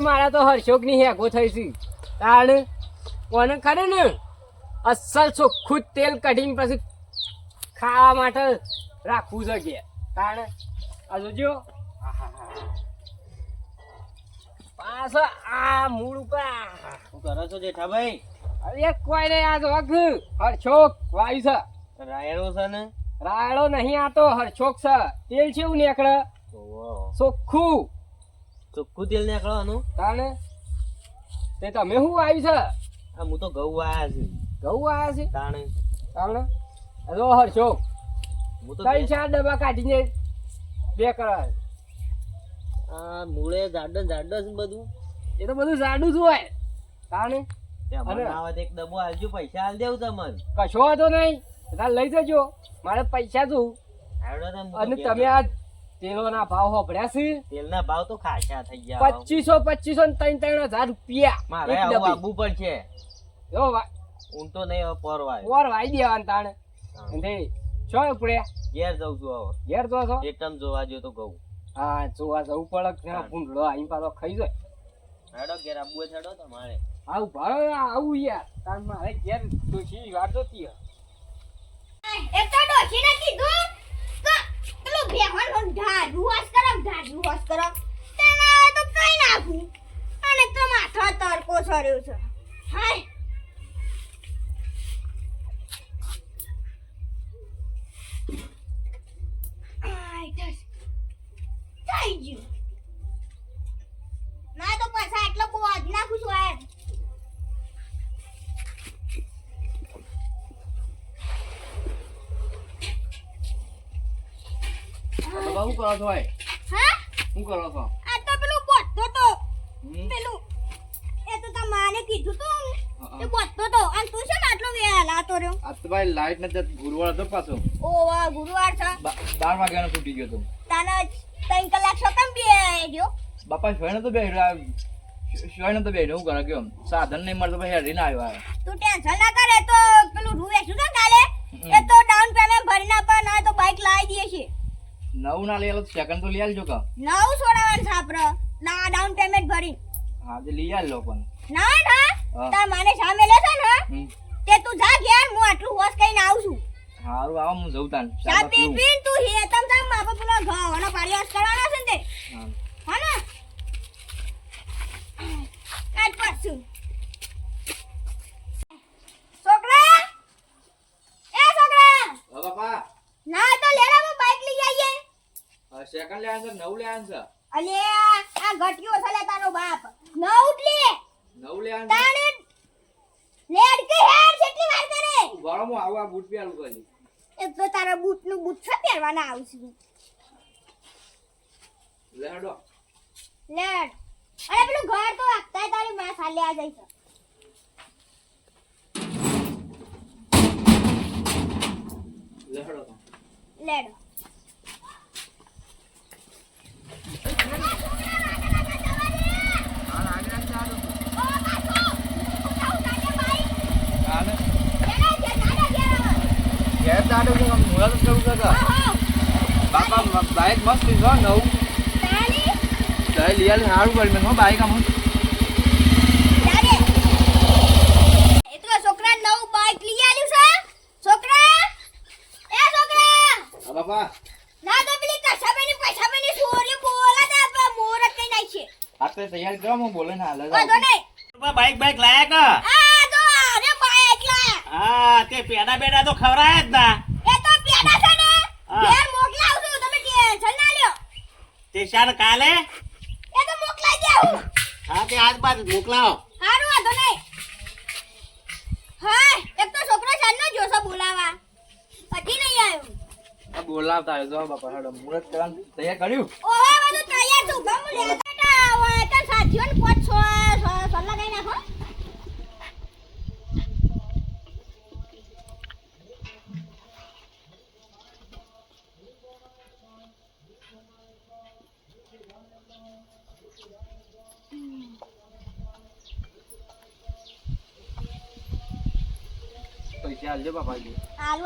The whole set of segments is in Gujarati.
મારા તો હર્ષોક ની હેગો થઈ છે તાણ કોને ખરે ને અસલ ચોખ્ખું તેલ કઢીને પછી ખાવા માટે રાખવું છે કે તાણ આ જોજો પાછો આ મૂળ ઉપર શું કરો છો જેઠાભાઈ? અરે કોઈ નહીં આ જોગ હર્ષોક વાયુ છે રાયડો છે ને? રાયડો નહીં આ તો હર્ષોક છે તેલ છે એવું નીકળે ચોખ્ખું ચોખ્ખું તેલ નીકળવાનું તાણે તે તમે શું આવ્યું છે? હું તો ઘઉં આયા છે. ઘઉં આવ્યા છે તાણે તાણે હલો હર્ષોક હું તો 3-4 ડબ્બા કાઢીને બે કરા આ મૂળે જાડે જાડે છે બધું. એ તો બધું જાડું જ હોય તાણે મને આવે તો એક ડબ્બો આલજો, પૈસા આલ દેવું તમને. કશો હતો નહીં તાર લઈ જજો મારે પૈસા જોઉં. અને તમે આ તેલોના ભાવ હોભળ્યા છે? તેલના ભાવ તો ખાસા થઈ ગયા. 2500 ને 3-3000 રૂપિયા મારે આવું આવવું પડશે. જો ઊંટો નહીં હવે પરવાય ઓર વાઈ દેવાન તાણે તે છો ઉપડે ઘેર જઉં છું હવે. ઘેર જો છો એકદમ જોવા જો તો ઘઉં. હા જોવા જવું પડે ત્યાં ભૂંડળો અહીં પાછો ખાઈ જાય. હેડો ઘેર આબુ હેડો તમારે. આવું ભાડો આવું યાર તાર મારે ઘેર ડોશી વાત જોતી હે. એક તો ડોશીને કીધું તો પેલું બેહવાનું ઢાઢું હોશ કરો તેના તો કઈ નાખું અને તો માથો તરકો સર્યો છે. હાય થઈ ગયું ના તો પાછા એટલો બોજ નાખું છું આ બાબા શું કરો છો ભાઈ? હા શું કરો છો? આ તો પેલું બોટતો તો પેલું એ તો તમારે કીધું તું એ બોટતો તો અને તું છે ને આટલો વેલા તો રહ્યો. આ તો ભાઈ લાઈટ નથી ગુરુવાર હતો પાછો ઓ વાહ ગુરુવાર છે 12 વાગ્યાનો છૂટી ગયો તો. તાને 3 કલાક સકમ બે ગયો. બાપા શોય નતો બેહ્યો હું કરે કેમ સાધન નહીં મળતો ભાઈ હેરીને આવ્યો. તું ટેન્શન ના કરે તો પેલું રૂવેશું ને કાલે એ તો ડાઉન પેમેન્ટ ભરીને આપા ના તો બાઈક લાવી દઈએ છે. નવું ના લઈ આલો સેકન્ડ તો લઈ આલજો કા. નવું છોડાવવાનું છે આપણે ના ડાઉન પેમેન્ટ ભરી. હા તે લઈ આલો પણ. ના તાર માને સામે લેશે ને તે તું જા ઘેર હું આટલું હોશ કઈને આવું છું. હારું આવો હું જઉં તાન. ચા પી પી તું હે તમ તમ માપા પેલો ઘવાનો પાડી હોશ કરવાના છે ને તે હા ને કાટ પાછું છોકરા એ છોકરા હા બાપા ના તો લેડા માં બાઈક લઈ આવીએ. સેકન્ડ લે આન્સર નવું લે આન્સર. અલે આ ઘટ્યો છે લે તારો બાપ નવ ઉઠલે નવું લે આન્સર. તાણે લેડ કે હેડ કેટલી વાર કરે ગળામાં આવું આ બૂટ પહેરું કરી. એ તો તારા બૂટ નું બૂટ છે પહેરવાના આવશે લે હેડો. લેડ અરે પેલું ઘર તો આપતા તારી માં ખાલી આ જઈ છે. લે હેડો. લેડ ઘેર ચાડો તો મુરત કરું કાકા. બાપા બાઈક મસ્ત છે નવું. તાલી ચાલ લઈ આલ હારું કરી મેં બાઈક આમ. લાગે એ તો છોકરા નવું બાઈક લઈ આવ્યું છે. છોકરા એ છોકરા હા બાપા ના તો પેલી કશાબેની પૈસાબેની સોરી બોલા દે આપણે મોરત કઈ નાખીએ. આ તો તૈયાર કરો હું બોલે ના હાલે. વાંધો નહીં બાઈક લાયા કા? આ તો અરે બાઈક લા હા તે પેડા બેડા તો ખવરાય જ ના. એ તો પેડા છે ને ઘેર મોકલાવું છું તમે ટેન્શન ના લ્યો. તે શાન કાલે એ તો મોકલાઈ દેવું. હા તે આજ બાદ મોકલાવો. હારું વાંધો નહીં. હા એક તો છોકરો સાંજનો જોશો બોલાવા પછી નહીં આવ્યો. આ બોલાવતા આવ્યો જો બાપા હેડો મુરત કરવાનું તૈયાર કર્યું. ઓહે બધું તૈયાર છું ગમ લે બેટા ઓય તો સાથીઓને પોચ છો સલ્લા કઈ નાખો. પૈસા આલજો બાપા. આલુ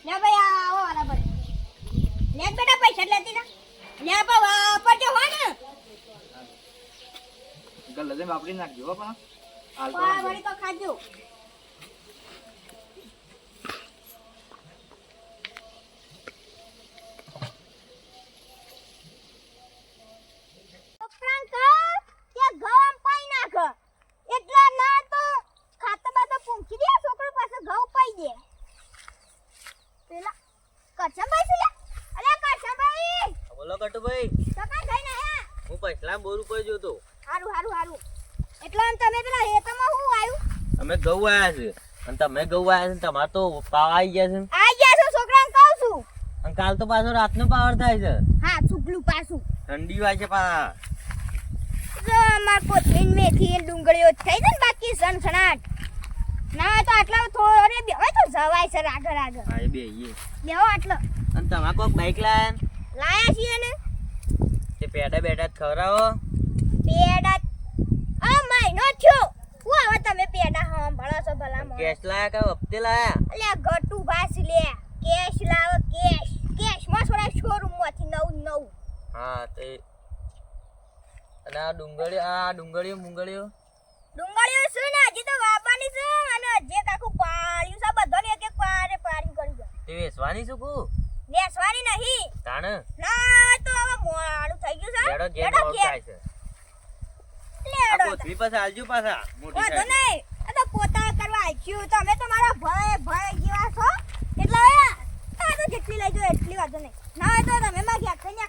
લે ભાઈ આવો આલા ભાઈ લે બેટા પૈસા લેતી ના હજે વાપરી નાખજો હો પણ હાલ તો વાહ, ના વળી તો ખાજો. છોકરાને કહો કે ઘઉં પાઈ નાખ. એટલા ના તો ખાતા બાતા પૂંખી દે, છોકરો પાસે ઘઉં પાઈ દે. પેલા કરશનભાઈ છે લે. અલે કરશનભાઈ, બોલો કટુભાઈ, તો કાં જઈને આયા? હું પછલા બોર ઉપર જો તો. હારું હારું હારું. એટલે આમ તમે પેલા હેતમાં શું આવ્યું? અમે ઘઉં આયા છે અને તમે ઘઉં આયા છે, તમારે તો પાવા આવી ગયા છે આઈ ગયા છો, છોકરાને કહું છું. અને કાલ તો પાછો રાતનો પાવર થાય છે, હા, ચૂકલું પાછું. ઠંડી હોય છે પા. જો અમાર કોથમીર મેથી ને ડુંગળીઓ જ થઈ છે ને, બાકી સનસનાટ. ના હોય તો આટલા થોડે બેવાય તો જવાય છે આગળ આગળ. હા એ બે બેહો આટલો. અને તમારે કોઈક બાઈક લાયા લાયા છીએ ને તે પેડા બેડા જ ખવડાવો. પેડા. આ મહિનો થયો. હું હવે તમે પેડા સાંભળો છો ભલા મોણ. કેશ લાયા કે હપ્તે લાયા? અલ્યા ગટુ ભાસ લે. કેશ લાવો કેશ. કેશમાં થોડા શોરૂમ માંથી નવું. હા તે અને આ ડુંગળીઓ મુંગળીઓ ડુંગળીઓ છે ને હજી તો વાવવાની છે, અને જે કાકુ પાળ્યું છે બધાને એક એક પારે પારી કરી દે. તે વેચવાની શું કુ બેસવાની નહીં. તાણ ના તો હવે મોડું થઈ ગયું છે. લેડો ઘેર લેડો મોડું ઘેર. થાય છે. આ લેડો તો. કોથળી પાસે આલજો પાછા મોટી વાંધો સાઈઝ. નહીં. આ તો પોતા કરવા આખ્યું. તમે તો મારા ભય જેવા છો. એટલે આ તો જેટલી લઈ જાઓ એટલી વાંધો નહીં. ના હોય તો તમે માં ઘેર થઈને